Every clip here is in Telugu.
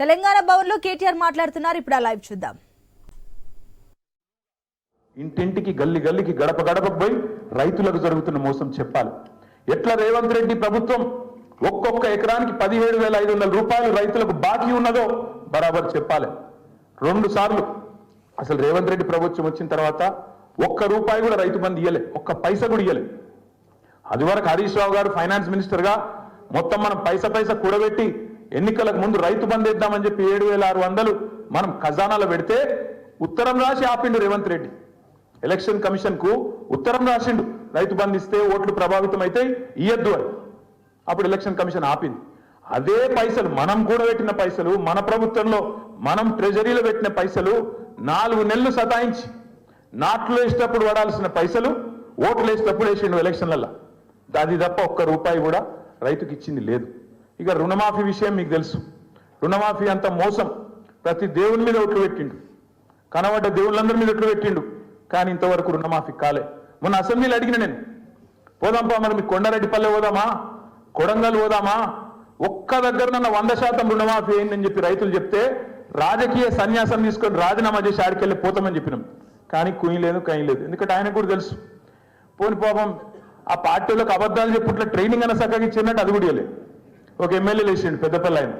తెలంగాణ భవన్ లో కేటీఆర్ మాట్లాడుతున్నారు. ఇప్పుడు ఆ లైవ్ చూద్దాం. ఇంటింటికి గల్లి గల్లికి గడప గడప పోయి రైతులకు జరుగుతున్న మోసం చెప్పాలి. ఎట్లా రేవంత్ రెడ్డి ప్రభుత్వం ఒక్కొక్క ఎకరానికి 17,500 రూపాయలు రైతులకు బాకీ ఉన్నదో బరాబర్ చెప్పాలి. 2 సార్లు అసలు రేవంత్ రెడ్డి ప్రభుత్వం వచ్చిన తర్వాత ఒక్క రూపాయి కూడా రైతు బంధు ఇయ్యలే, ఒక్క పైసా కూడా ఇయ్యలే. అది వరకు హరీష్ రావు గారు ఫైనాన్స్ మినిస్టర్గా మొత్తం మనం పైసా కూడబెట్టి ఎన్నికలకు ముందు రైతు బంధు ఇద్దామని చెప్పి 7,600 మనం ఖజానాలో పెడితే ఉత్తరం రాసి ఆపిండు రేవంత్ రెడ్డి. ఎలక్షన్ కమిషన్ కు ఉత్తరం రాసిండు, రైతు బంధు ఇస్తే ఓట్లు ప్రభావితం అయితే ఇయ్యద్దు అని. అప్పుడు ఎలక్షన్ కమిషన్ ఆపింది. అదే పైసలు మనం కూడబెట్టిన పైసలు, మన ప్రభుత్వంలో మనం ట్రెజరీలో పెట్టిన పైసలు 4 నెలలు సతాయించి నాట్లు వేసేటప్పుడు పడాల్సిన పైసలు ఓట్లు వేసేటప్పుడు వేసిండు ఎలక్షన్లలో. అది తప్ప ఒక్క రూపాయి కూడా రైతుకి ఇచ్చింది లేదు. ఇక రుణమాఫీ విషయం మీకు తెలుసు. రుణమాఫీ అంత మోసం. ప్రతి దేవుని మీద ఓట్లు పెట్టిండు, కనబడ్డ దేవుళ్ళందరి మీద ఓట్లు పెట్టిండు, కానీ ఇంతవరకు రుణమాఫీ కాలే. మొన్న అసెంబ్లీలో అడిగిన నేను, పోదాంపా మరి మీకు కొండారెడ్డిపల్లె పోదామా, కొడంగల్ పోదామా, ఒక్క దగ్గర నన్న 100% రుణమాఫీ అయిందని చెప్పి రైతులు చెప్తే రాజకీయ సన్యాసం తీసుకొని రాజీనామా చేసి ఆడికెళ్ళి పోతామని చెప్పినాం. కానీ కుయ్యలేదు కయ్యలేదు. ఎందుకంటే ఆయనకు కూడా తెలుసు, పోని పాపం ఆ పార్టీలకు అబద్ధాలు చెప్పుట్ల ట్రైనింగ్ అన్న చక్కగా ఇచ్చినట్టు అది కూడా ఇవ్వలేదు. ఒక ఎమ్మెల్యే లేచిండు పెద్దపల్లి, ఆయన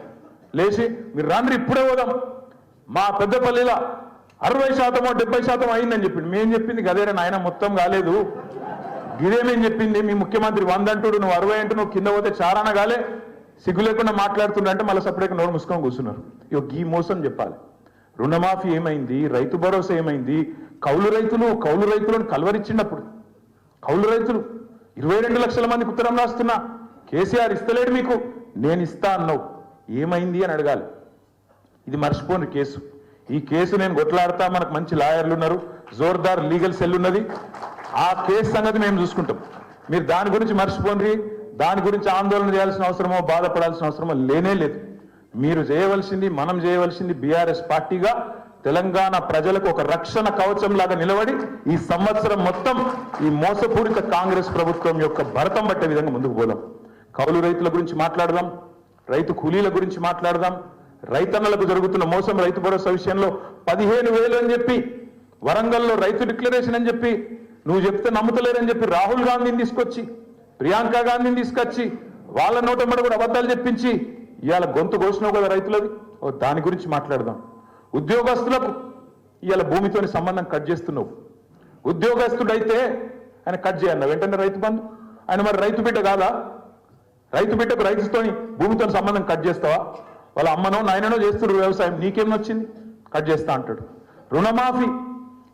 లేచి మీరు రాండ్రి ఇప్పుడే పోదాం, మా పెద్దపల్లిలో 60% 70% అయిందని చెప్పిండు. మేము చెప్పింది గదేరా నాయన, మొత్తం కాలేదు, గిదేమేం చెప్పింది మీ ముఖ్యమంత్రి 100 అంటుడు, నువ్వు 60 అంటూ నువ్వు కింద పోతే చారాన కాలే, సిగ్గు లేకుండా మాట్లాడుతుండే మళ్ళీ సపరేట్గా నోరు మూసుకొని కూర్చున్నారు. ఇక ఈ మోసం చెప్పాలి. రుణమాఫీ ఏమైంది, రైతు భరోసా ఏమైంది, కౌలు రైతులను కలవరిచ్చినప్పుడు కౌలు రైతులు 22 లక్షల మందికి ఉత్తరం రాస్తున్నా, కేసీఆర్ ఇస్తలేడు మీకు, నేను ఇస్తా అన్నావు, ఏమైంది అని అడగాలి. ఇది మర్చిపోని కేసు. ఈ కేసు నేను కొట్లాడతా, మనకు మంచి లాయర్లు ఉన్నారు, జోర్దార్ లీగల్ సెల్ ఉన్నది. ఆ కేసు సంగతి మేము చూసుకుంటాం. మీరు దాని గురించి మర్చిపోండి, దాని గురించి ఆందోళన చేయాల్సిన అవసరమో బాధపడాల్సిన అవసరమో లేనే లేదు. మీరు చేయవలసింది, మనం చేయవలసింది బీఆర్ఎస్ పార్టీగా తెలంగాణ ప్రజలకు ఒక రక్షణ కవచం లాగా నిలబడి ఈ సంవత్సరం మొత్తం ఈ మోసపూరిత కాంగ్రెస్ ప్రభుత్వం యొక్క భరతం పట్టే విధంగా ముందుకు పోదాం. కౌలు రైతుల గురించి మాట్లాడదాం, రైతు కూలీల గురించి మాట్లాడదాం, రైతన్నలకు జరుగుతున్న మోసం, రైతు భరోసా విషయంలో 15,000 అని చెప్పి వరంగల్లో రైతు డిక్లరేషన్ అని చెప్పి నువ్వు చెప్తే నమ్ముతలేరని చెప్పి రాహుల్ గాంధీని తీసుకొచ్చి, ప్రియాంక గాంధీని తీసుకొచ్చి వాళ్ళ నోటమ్మడ కూడా అబద్ధాలు చెప్పించి ఇవాళ గొంతు కోసినావు కదా రైతులది. దాని గురించి మాట్లాడదాం. ఉద్యోగస్తులకు ఇవాళ భూమితోని సంబంధం కట్ చేస్తున్నావు. ఉద్యోగస్తుడైతే ఆయన కట్ చేయన్న వెంటనే రైతు బంధు. ఆయన మరి రైతు బిడ్డ కాదా? రైతు బిడ్డకు రైతుతోని భూమితో సంబంధం కట్ చేస్తావా? వాళ్ళ అమ్మనో నాయననో చేస్తున్నారు వ్యవసాయం, నీకేం వచ్చింది? కట్ చేస్తా అంటాడు. రుణమాఫీ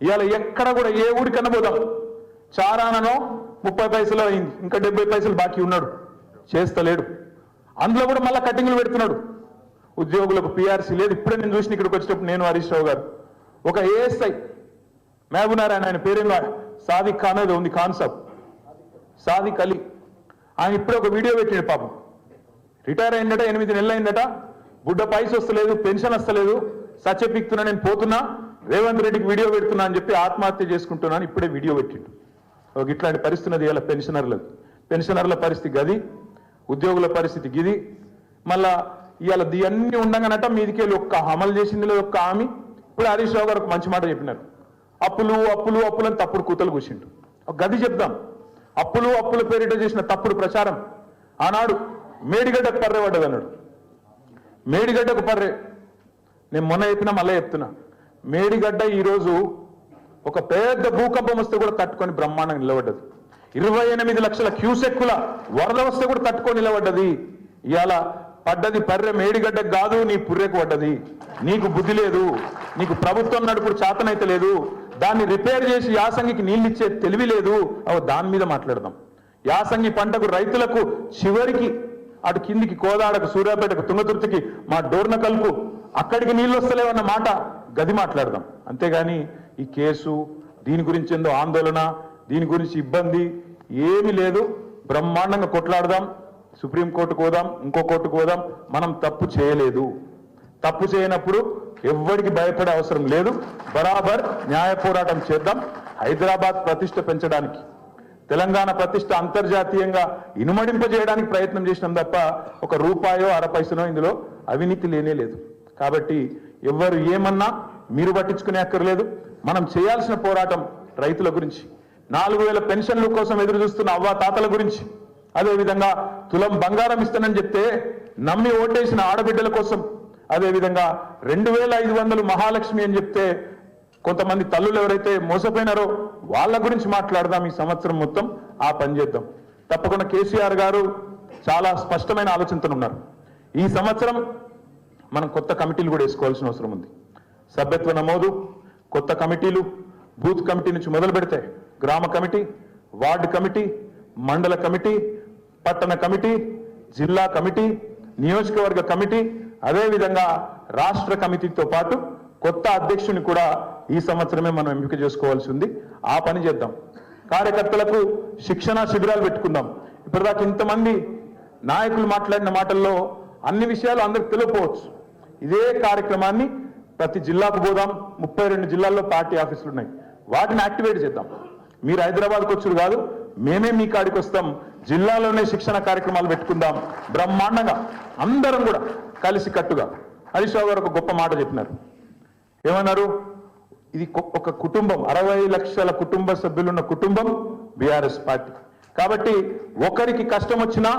ఇవాళ ఎక్కడ కూడా ఏ ఊరికన్నా పోదాం, చారాననో 30 పైసలు అయింది, ఇంకా 70 పైసలు బాకీ ఉన్నాడు, చేస్తలేడు. అందులో కూడా మళ్ళీ కటింగ్లు పెడుతున్నాడు. ఉద్యోగులకు పీఆర్సీ లేదు. ఇప్పుడే నేను చూసిన ఇక్కడికి వచ్చేటప్పుడు నేను హరీష్ రావు గారు ఒక ఏఎస్ఐ మహబూనారాయణ, ఆయన పేరేమో సాదిక్ ఖాన్ ఏదో ఉంది, ఖాన్ సాబ్ సాదిక్ అలీ, ఆయన ఇప్పుడే ఒక వీడియో పెట్టాడు. పాపం రిటైర్ అయిందట, 8 నెలలు అయిందట, బుడ్డ పైస వస్తలేదు, పెన్షన్ వస్తలేదు, సత్యపిక్తున్నా, నేను పోతున్నా, రేవంత్ రెడ్డికి వీడియో పెడుతున్నా అని చెప్పి ఆత్మహత్య చేసుకుంటున్నాను ఇప్పుడే వీడియో పెట్టిండు. ఒక ఇట్లాంటి పరిస్థితి ఇలా పెన్షనర్ల పరిస్థితి గది, ఉద్యోగుల పరిస్థితి గిది. మళ్ళా ఇవాళ అన్ని ఉండగానట మీదికెళ్ళి ఒక్క అమలు చేసింది లేదు ఒక్క హామీ. ఇప్పుడు హరీష్ రావు గారు ఒక మంచి మాట చెప్పినారు, అప్పులు అప్పులు అప్పులు అని తప్పుడు కూతలు కూర్చుండు. ఒక గది చెప్దాం. అప్పుల పేరిట చేసిన తప్పుడు ప్రచారం ఆనాడు మేడిగడ్డకు పర్రె పడ్డది అన్నాడు. మేడిగడ్డకు పర్రె నేను మొన్న చెప్పినా మళ్ళీ చెప్తున్నా. మేడిగడ్డ ఈరోజు ఒక పెద్ద భూకంపం వస్తే కూడా తట్టుకొని బ్రహ్మాండంగా నిలబడ్డది. 28 లక్షల క్యూసెక్కుల వరద వస్తే కూడా తట్టుకొని నిలబడ్డది. ఇవాళ పడ్డది పర్రె మేడిగడ్డకు కాదు, నీ పుర్రెకు పడ్డది. నీకు బుద్ధి లేదు, నీకు ప్రభుత్వం నడుపుడు చేతనైతే లేదు, దాన్ని రిపేర్ చేసి యాసంగికి నీళ్ళు ఇచ్చే తెలివి లేదు. దాని మీద మాట్లాడదాం. యాసంగి పంటకు రైతులకు చివరికి అటు కిందికి కోదాడకు, సూర్యాపేటకు, తుంగతుర్తికి, మా డోర్నకల్కు అక్కడికి నీళ్ళు వస్తలేవన్న మాట గది మాట్లాడదాం. అంతేగాని ఈ కేసు, దీని గురించి ఏందో ఆందోళన, దీని గురించి ఇబ్బంది ఏమీ లేదు. బ్రహ్మాండంగా కొట్లాడదాం, సుప్రీంకోర్టుకు పోదాం, ఇంకో కోర్టుకు పోదాం. మనం తప్పు చేయలేదు. తప్పు చేయనప్పుడు ఎవ్వడికి భయపడే అవసరం లేదు. బరాబర్ న్యాయ పోరాటం చేద్దాం. హైదరాబాద్ ప్రతిష్ట పెంచడానికి, తెలంగాణ ప్రతిష్ట అంతర్జాతీయంగా ఇనుమడింపజేయడానికి ప్రయత్నం చేసినాం తప్ప ఒక రూపాయో 1/2 పైసనో ఇందులో అవినీతి లేనే లేదు. కాబట్టి ఎవరు ఏమన్నా మీరు పట్టించుకునే అక్కర్లేదు. మనం చేయాల్సిన పోరాటం రైతుల గురించి, 4000 పెన్షన్ల కోసం ఎదురు చూస్తున్న అవ్వ తాతల గురించి, అదేవిధంగా తులం బంగారం ఇస్తానని చెప్తే నమ్మి ఓటేసిన ఆడబిడ్డల కోసం, అదేవిధంగా 2500 మహాలక్ష్మి అని చెప్తే కొంతమంది తల్లులు ఎవరైతే మోసపోయినారో వాళ్ళ గురించి మాట్లాడదాం. ఈ సంవత్సరం మొత్తం ఆ పని చేద్దాం. తప్పకుండా కేసీఆర్ గారు చాలా స్పష్టమైన ఆలోచనతో ఉన్నారు. ఈ సంవత్సరం మనం కొత్త కమిటీలు కూడా వేసుకోవాల్సిన అవసరం ఉంది. సభ్యత్వ నమోదు, కొత్త కమిటీలు, బూత్ కమిటీ నుంచి మొదలు పెడితే గ్రామ కమిటీ, వార్డు కమిటీ, మండల కమిటీ, పట్టణ కమిటీ, జిల్లా కమిటీ, నియోజకవర్గ కమిటీ, అదేవిధంగా రాష్ట్ర కమిటీతో పాటు కొత్త అధ్యక్షుని కూడా ఈ సంవత్సరమే మనం ఎంపిక చేసుకోవాల్సి ఉంది. ఆ పని చేద్దాం. కార్యకర్తలకు శిక్షణ శిబిరాలు పెట్టుకుందాం. ఇప్పటిదాకా ఇంతమంది నాయకులు మాట్లాడిన మాటల్లో అన్ని విషయాలు అందరికి తెలియకపోవచ్చు. ఇదే కార్యక్రమాన్ని ప్రతి జిల్లాకు పోదాం. 32 జిల్లాల్లో పార్టీ ఆఫీసులు ఉన్నాయి, వాటిని యాక్టివేట్ చేద్దాం. మీరు హైదరాబాద్కి వచ్చుడు కాదు, మేమే మీ కాడికి వస్తాం. జిల్లాలోనే శిక్షణ కార్యక్రమాలు పెట్టుకుందాం బ్రహ్మాండంగా, అందరం కూడా కలిసి కట్టుగా. హరీష్ రావు గారు ఒక గొప్ప మాట చెప్పినారు. ఏమన్నారు? ఇది ఒక కుటుంబం, 60 లక్షల కుటుంబ సభ్యులున్న కుటుంబం బీఆర్ఎస్ పార్టీ. కాబట్టి ఒకరికి కష్టం వచ్చినా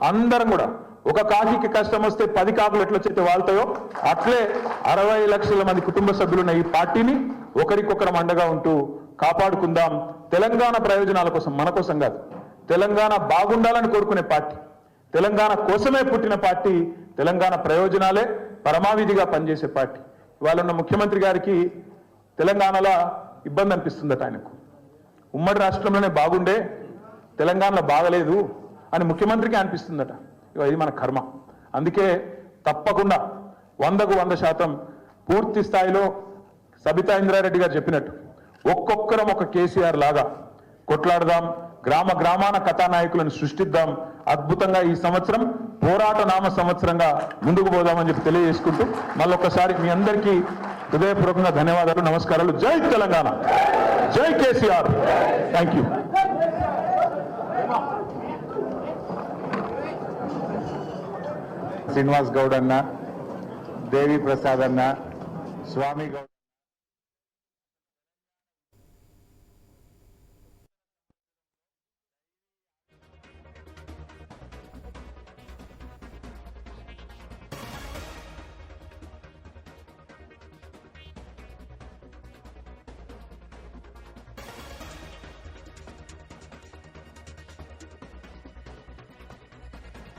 అందరం కూడా, ఒక కాకికి కష్టం వస్తే 10 కాకులు ఎట్లా చేస్తే వాళ్తాయో అట్లే 60 లక్షల మంది కుటుంబ సభ్యులున్న ఈ పార్టీని ఒకరికొకరం అండగా ఉంటూ కాపాడుకుందాం. తెలంగాణ ప్రయోజనాల కోసం, మన కోసం కాదు, తెలంగాణ బాగుండాలని కోరుకునే పార్టీ, తెలంగాణ కోసమే పుట్టిన పార్టీ, తెలంగాణ ప్రయోజనాలే పరమావిధిగా పనిచేసే పార్టీ. ఇవాళ ఉన్న ముఖ్యమంత్రి గారికి తెలంగాణలో ఇబ్బంది అనిపిస్తుందట. ఆయనకు ఉమ్మడి రాష్ట్రంలోనే బాగుండే, తెలంగాణలో బాగలేదు అని ముఖ్యమంత్రికి అనిపిస్తుందట. ఇది మన కర్మ. అందుకే తప్పకుండా 100కు 100% పూర్తి స్థాయిలో సబితా ఇంద్రారెడ్డి గారు చెప్పినట్టు ఒక్కొక్కరం ఒక కేసీఆర్ లాగా కొట్లాడదాం, గ్రామ గ్రామాన కథానాయకులను సృష్టిద్దాం. అద్భుతంగా ఈ సంవత్సరం పోరాట నామ సంవత్సరంగా ముందుకు పోదామని చెప్పి తెలియజేసుకుంటూ మళ్ళొక్కసారి మీ అందరికీ హృదయపూర్వకంగా ధన్యవాదాలు, నమస్కారాలు. జై తెలంగాణ, జై కేసీఆర్. Thank you. శ్రీనివాస్ గౌడ్ అన్న, దేవి ప్రసాద్ అన్న, స్వామి గౌడ్.